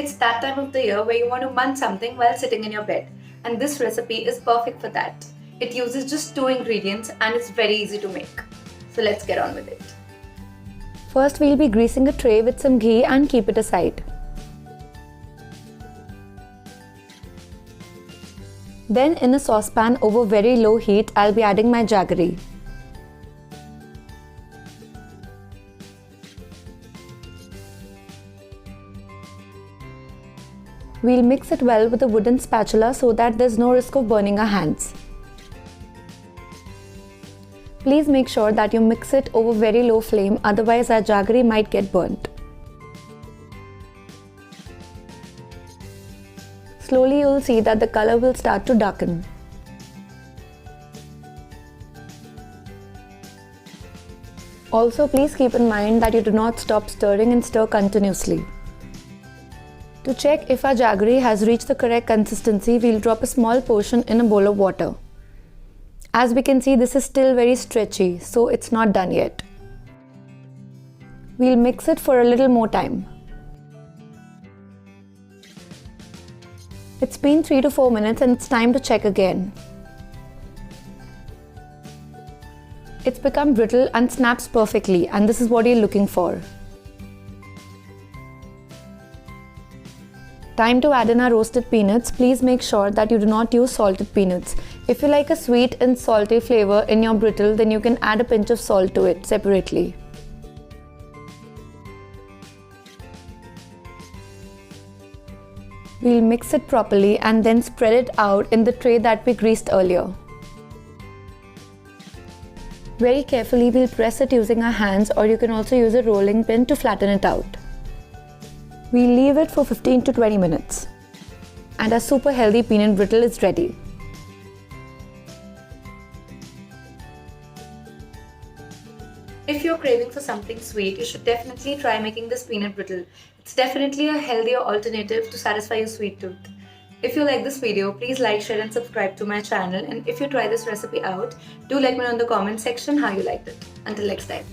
It's that time of the year where you want to munch something while sitting in your bed, and this recipe is perfect for that. It uses just 2 ingredients and it's very easy to make. So let's get on with it. First, we'll be greasing a tray with some ghee and keep it aside. Then in a saucepan over very low heat, I'll be adding my jaggery. We'll mix it well with a wooden spatula so that there's no risk of burning our hands. Please make sure that you mix it over very low flame, otherwise our jaggery might get burnt. Slowly you'll see that the color will start to darken. Also, please keep in mind that you do not stop stirring and stir continuously. To check if our jaggery has reached the correct consistency, we'll drop a small portion in a bowl of water. As we can see, this is still very stretchy, so it's not done yet. We'll mix it for a little more time. It's been 3 to 4 minutes and it's time to check again. It's become brittle and snaps perfectly, and this is what you're looking for. Time to add in our roasted peanuts. Please make sure that you do not use salted peanuts. If you like a sweet and salty flavor in your brittle, then you can add a pinch of salt to it separately. We'll mix it properly and then spread it out in the tray that we greased earlier. Very carefully we'll press it using our hands, or you can also use a rolling pin to flatten it out. We'll leave it for 15 to 20 minutes. And our super healthy peanut brittle is ready. If you're craving for something sweet, you should definitely try making this peanut brittle. It's definitely a healthier alternative to satisfy your sweet tooth. If you like this video, please like, share and subscribe to my channel, and if you try this recipe out, do let me know in the comment section how you liked it. Until next time.